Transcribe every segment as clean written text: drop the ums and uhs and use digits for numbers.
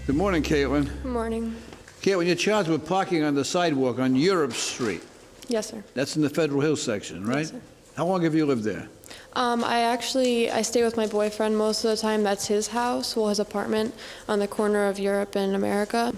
Good morning, Caitlin. Good morning. Caitlin, you're charged with parking on the sidewalk on Europe Street. Yes, sir. That's in the Federal Hills section, right? Yes, sir. How long have you lived there? I stay with my boyfriend most of the time. That's his house, his apartment on the corner of Europe and America.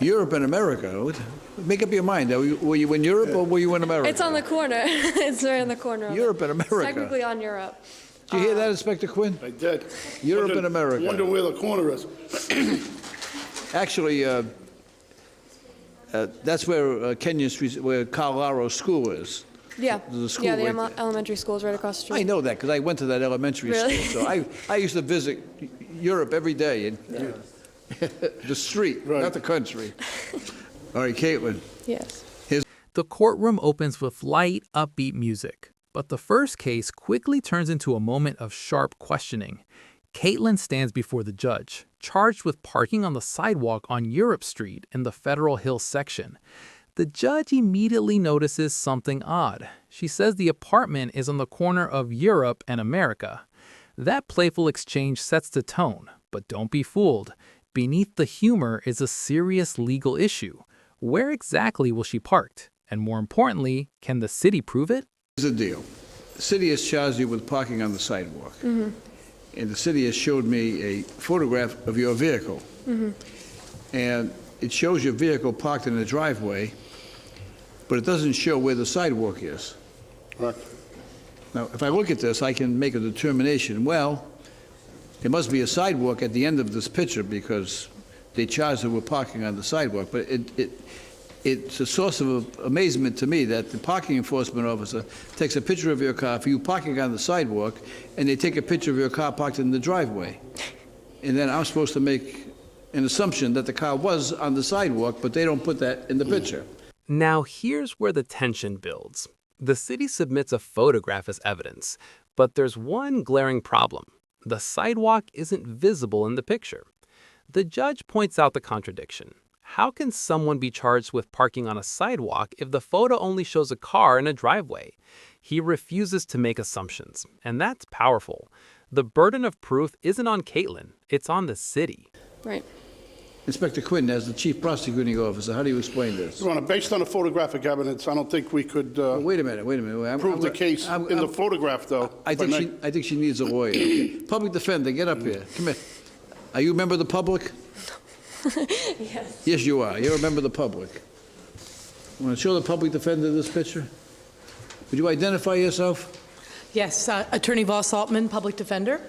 Europe and America? Make up your mind. Were you in Europe or were you in America? It's on the corner. It's right on the corner of Europe and America. Technically on Europe. Did you hear that, Inspector Quinn? I did. Europe and America. Wonder where the corner is. Actually, that's where Kenyon Street, where Colorado School is. Yeah. There's a school yeah, the right there. elementary school is right across the street. I know that because I went to that elementary Really? school. So I used to visit Europe every day. And the street, Right. not the country. All right, Caitlin. Yes. The courtroom opens with light, upbeat music, but the first case quickly turns into a moment of sharp questioning. Caitlin stands before the judge, charged with parking on the sidewalk on Europe Street in the Federal Hills section. The judge immediately notices something odd. She says the apartment is on the corner of Europe and America. That playful exchange sets the tone, but don't be fooled. Beneath the humor is a serious legal issue. Where exactly will she park? And more importantly, can the city prove it? Here's the deal. The city has charged you with parking on the sidewalk. Mm-hmm. And the city has showed me a photograph of your vehicle. Mm-hmm. And it shows your vehicle parked in the driveway, but it doesn't show where the sidewalk is. Correct. Now, if I look at this, I can make a determination. Well, there must be a sidewalk at the end of this picture because they charged her with parking on the sidewalk. But it's a source of amazement to me that the parking enforcement officer takes a picture of your car for you parking on the sidewalk, and they take a picture of your car parked in the driveway. And then I'm supposed to make an assumption that the car was on the sidewalk, but they don't put that in the picture. Now here's where the tension builds. The city submits a photograph as evidence, but there's one glaring problem. The sidewalk isn't visible in the picture. The judge points out the contradiction. How can someone be charged with parking on a sidewalk if the photo only shows a car in a driveway? He refuses to make assumptions, and that's powerful. The burden of proof isn't on Caitlin, it's on the city. Right. Inspector Quinn, as the chief prosecuting officer, how do you explain this? Your Honor, based on the photographic evidence, I don't think we could Wait a minute. prove the case in the photograph, though. I think she needs a lawyer. Okay. Public defender, get up here. Come here. Are you a member of the public? Yes. Yes, you are. You're a member of the public. Want to show the public defender this picture? Would you identify yourself? Yes, Attorney Voss Altman, Public Defender.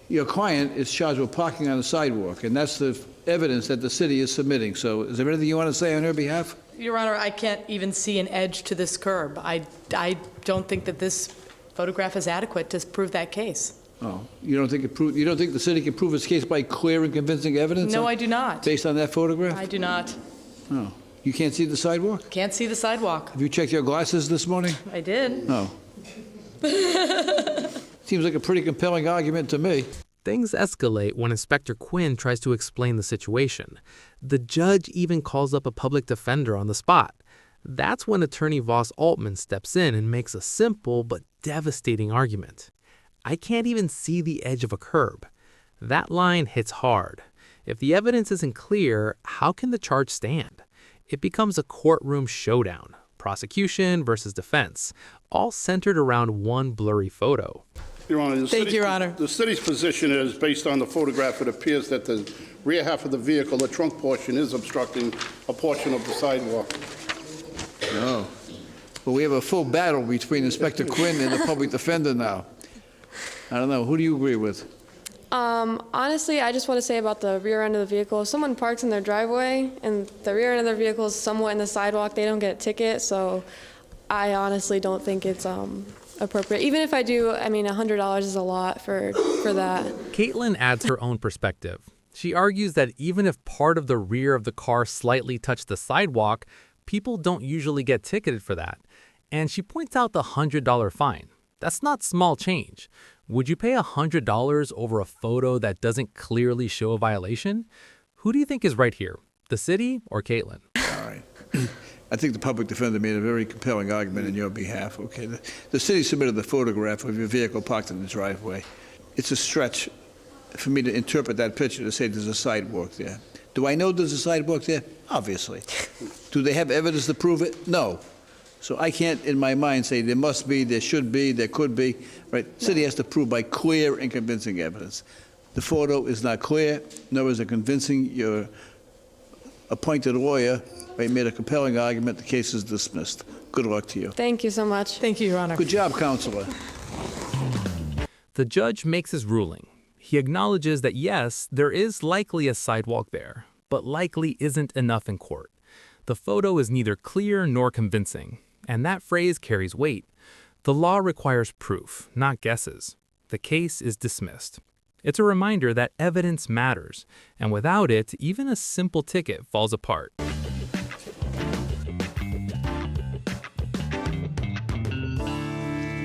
Your client is charged with parking on the sidewalk, and that's the evidence that the city is submitting. So is there anything you want to say on her behalf? Your Honor, I can't even see an edge to this curb. I don't think that this photograph is adequate to prove that case. Oh, you don't think the city can prove its case by clear and convincing evidence? No, I do not. Based on that photograph? I do not. Oh, you can't see the sidewalk? Can't see the sidewalk. Have you checked your glasses this morning? I did. No. Seems like a pretty compelling argument to me. Things escalate when Inspector Quinn tries to explain the situation. The judge even calls up a public defender on the spot. That's when Attorney Voss Altman steps in and makes a simple but devastating argument. I can't even see the edge of a curb. That line hits hard. If the evidence isn't clear, how can the charge stand? It becomes a courtroom showdown, prosecution versus defense, all centered around one blurry photo. Your Honor, Your Honor. The city's position is, based on the photograph, it appears that the rear half of the vehicle, the trunk portion, is obstructing a portion of the sidewalk. No. Well, we have a full battle between Inspector Quinn and the public defender now. I don't know. Who do you agree with? Honestly, I just want to say about the rear end of the vehicle. If someone parks in their driveway and the rear end of their vehicle is somewhat in the sidewalk, they don't get a ticket. So I honestly don't think it's appropriate. Even if I do, I mean, $100 is a lot for that. Caitlin adds her own perspective. She argues that even if part of the rear of the car slightly touched the sidewalk, people don't usually get ticketed for that. And she points out the $100 fine. That's not small change. Would you pay $100 over a photo that doesn't clearly show a violation? Who do you think is right here, the city or Caitlin? All right. I think the public defender made a very compelling argument in your behalf. Okay, the city submitted the photograph of your vehicle parked in the driveway. It's a stretch for me to interpret that picture to say there's a sidewalk there. Do I know there's a sidewalk there? Obviously. Do they have evidence to prove it? No. So I can't, in my mind, say there must be, there should be, there could be, right? City has to prove by clear and convincing evidence. The photo is not clear, nor is it convincing. Your appointed lawyer, right, made a compelling argument. The case is dismissed. Good luck to you. Thank you so much. Thank you, Your Honor. Good job, Counselor. The judge makes his ruling. He acknowledges that yes, there is likely a sidewalk there, but likely isn't enough in court. The photo is neither clear nor convincing, and that phrase carries weight. The law requires proof, not guesses. The case is dismissed. It's a reminder that evidence matters, and without it, even a simple ticket falls apart.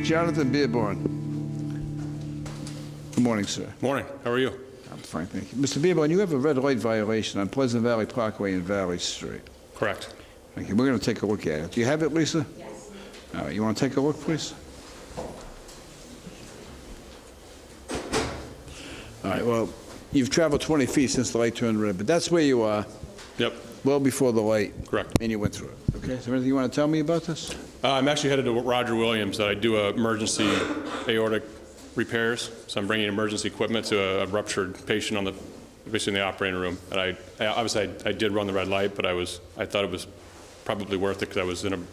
Jonathan Beerborn. Good morning, sir. Morning. How are you? I'm fine, thank you. Mr. Beerborn, you have a red light violation on Pleasant Valley Parkway and Valley Street. Correct. Thank you. We're going to take a look at it. Do you have it, Lisa? Yes. All right, you want to take a look, please? All right, well, you've traveled 20 feet since the light turned red, but that's where you are, Yep. well before the light. Correct. And you went through it. Okay, is there anything you want to tell me about this? I'm actually headed to Roger Williams. I do emergency aortic repairs, so I'm bringing emergency equipment to a ruptured patient basically in the operating room. And obviously I did run the red light, but I thought it was probably worth it because I was in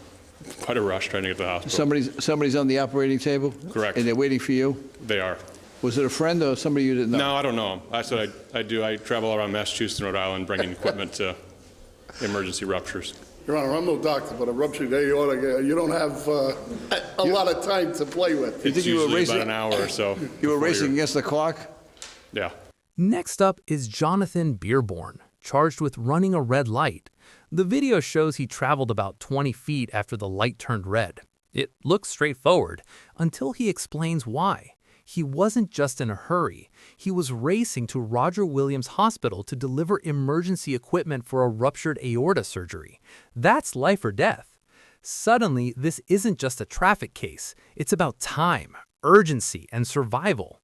quite a rush trying to get to the hospital. Somebody's on the operating table? Correct. And they're waiting for you? They are. Was it a friend or somebody you didn't know? No, I don't know. That's what I do. I travel around Massachusetts and Rhode Island bringing equipment to emergency ruptures. Your Honor, I'm no doctor, but a ruptured aorta, you don't have a lot of time to play with. It's think you were usually racing- about an hour or so. You were before racing you're- against the clock? Yeah. Next up is Jonathan Beerborn, charged with running a red light. The video shows he traveled about 20 feet after the light turned red. It looks straightforward until he explains why. He wasn't just in a hurry. He was racing to Roger Williams Hospital to deliver emergency equipment for a ruptured aorta surgery. That's life or death. Suddenly, this isn't just a traffic case. It's about time, urgency, and survival.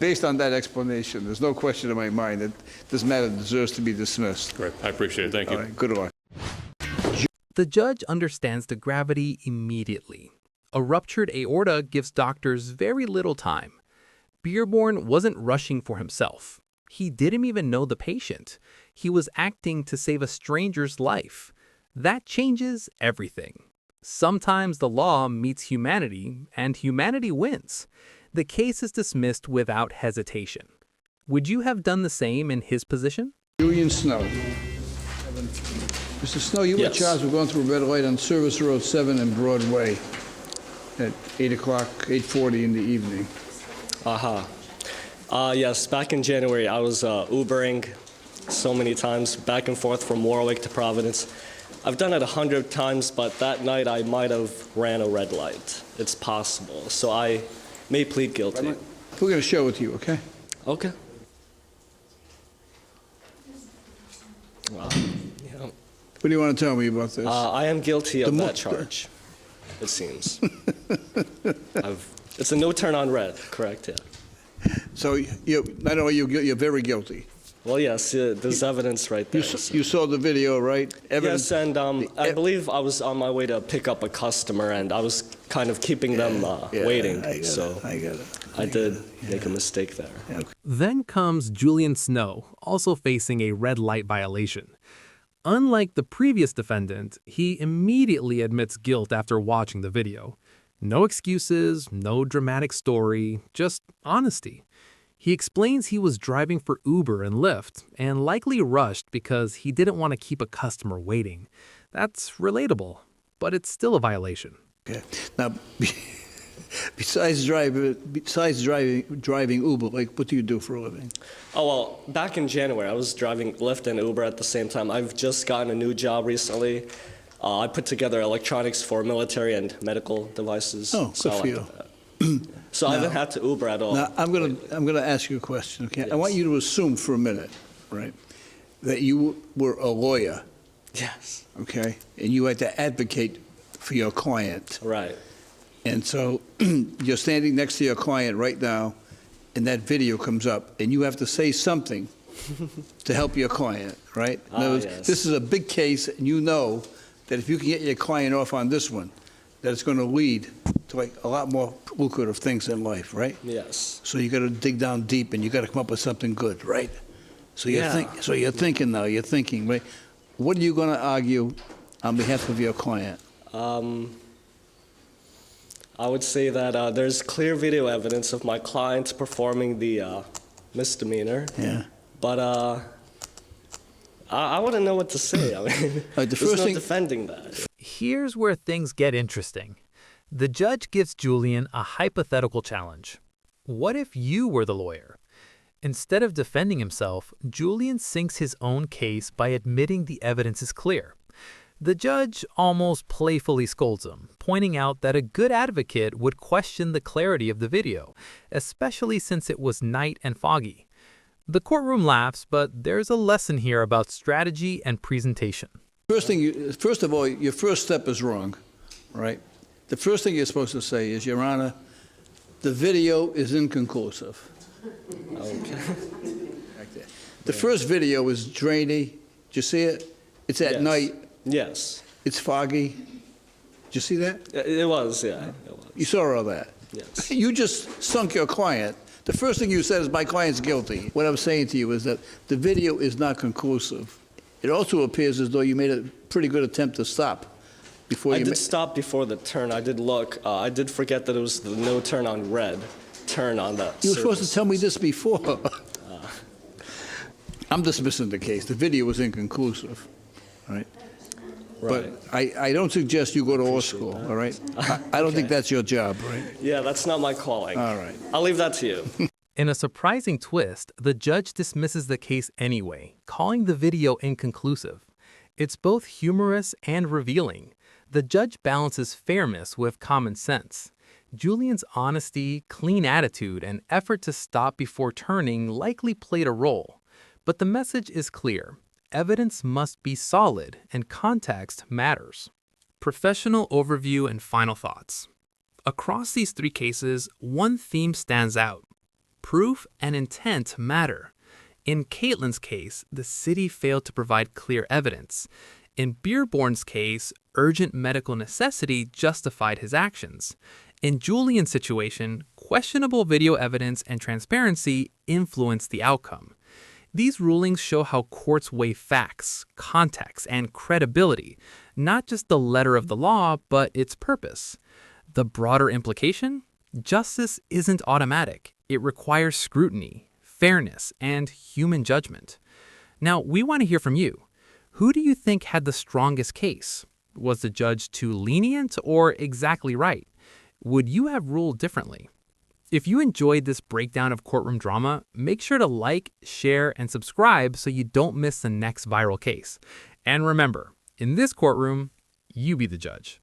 Based on that explanation, there's no question in my mind that this matter deserves to be dismissed. Great. I appreciate it. Thank you. All right, good luck. The judge understands the gravity immediately. A ruptured aorta gives doctors very little time. Beerborn wasn't rushing for himself. He didn't even know the patient. He was acting to save a stranger's life. That changes everything. Sometimes the law meets humanity, and humanity wins. The case is dismissed without hesitation. Would you have done the same in his position? Julian Snow. Mr. Snow, you were Yes. charged with going through a red light on Service Road 7 and Broadway at 8 o'clock, 8:40 in the evening. Yes, back in January, I was Ubering so many times, back and forth from Warwick to Providence. I've done it 100 times, but that night I might have ran a red light. It's possible, so I may plead guilty. We're going to show it to you, okay? Okay. Well, yeah. What do you want to tell me about this? I am guilty of The mo- that charge, it seems. It's a no turn on red, correct? Yeah. So not only you're very guilty. Well, yes, there's evidence right there. so- You saw the video, right? Yes, and I believe I was on my way to pick up a customer, and I was kind of keeping them waiting. So I got it. I did make a mistake there. Then comes Julian Snow, also facing a red light violation. Unlike the previous defendant, he immediately admits guilt after watching the video. No excuses, no dramatic story, just honesty. He explains he was driving for Uber and Lyft and likely rushed because he didn't want to keep a customer waiting. That's relatable, but it's still a violation. Okay. Now, besides driving Uber, like, what do you do for a living? Oh, well, back in January, I was driving Lyft and Uber at the same time. I've just gotten a new job recently. I put together electronics for military and medical devices. Oh, so good I for like you. that. So I haven't had to Uber at all. Now, I'm gonna ask you a question, okay? I Yes. want you to assume for a minute, right, that you were a lawyer, Yes, okay? And you had to advocate for your client. right. And so you're standing next to your client right now, and that video comes up, and you have to say something to help your client, right? In other words, Yes. this is a big case, and you know that if you can get your client off on this one, that it's going to lead to like a lot more lucrative things in life, right? Yes. So you got to dig down deep, and you got to come up with something good, right? So you're thinking now. You're thinking, right? What are you going to argue on behalf of your client? I would say that there's clear video evidence of my client performing the misdemeanor. Yeah. But I wouldn't know what to say. I mean, the there's first no thing- defending that. Here's where things get interesting. The judge gives Julian a hypothetical challenge. What if you were the lawyer? Instead of defending himself, Julian sinks his own case by admitting the evidence is clear. The judge almost playfully scolds him, pointing out that a good advocate would question the clarity of the video, especially since it was night and foggy. The courtroom laughs, but there's a lesson here about strategy and presentation. First of all, your first step is wrong, right? The first thing you're supposed to say is, Your Honor, the video is inconclusive. Okay. Right there. The first video is drainy. Did you see it? It's at Yes. night. Yes. It's foggy. Did you see that? It was, yeah. It was. You saw all that. Yes. You just sunk your client. The first thing you said is, my client's guilty. What I'm saying to you is that the video is not conclusive. It also appears as though you made a pretty good attempt to stop before I you did stop before the turn. I did look. I did forget that it was the no turn on red, turn on the You were supposed to surface. tell me this before. I'm dismissing the case. The video was inconclusive, all right? Right. But I don't suggest you go to law school, all right? I don't think that's your job, right? Yeah, that's not my calling. All right. I'll leave that to you. In a surprising twist, the judge dismisses the case anyway, calling the video inconclusive. It's both humorous and revealing. The judge balances fairness with common sense. Julian's honesty, clean attitude, and effort to stop before turning likely played a role. But the message is clear. Evidence must be solid, and context matters. Professional overview and final thoughts. Across these three cases, one theme stands out. Proof and intent matter. In Caitlin's case, the city failed to provide clear evidence. In Beerborn's case, urgent medical necessity justified his actions. In Julian's situation, questionable video evidence and transparency influenced the outcome. These rulings show how courts weigh facts, context, and credibility, not just the letter of the law, but its purpose. The broader implication? Justice isn't automatic. It requires scrutiny, fairness, and human judgment. Now, we want to hear from you. Who do you think had the strongest case? Was the judge too lenient or exactly right? Would you have ruled differently? If you enjoyed this breakdown of courtroom drama, make sure to like, share, and subscribe so you don't miss the next viral case. And remember, in this courtroom, you be the judge.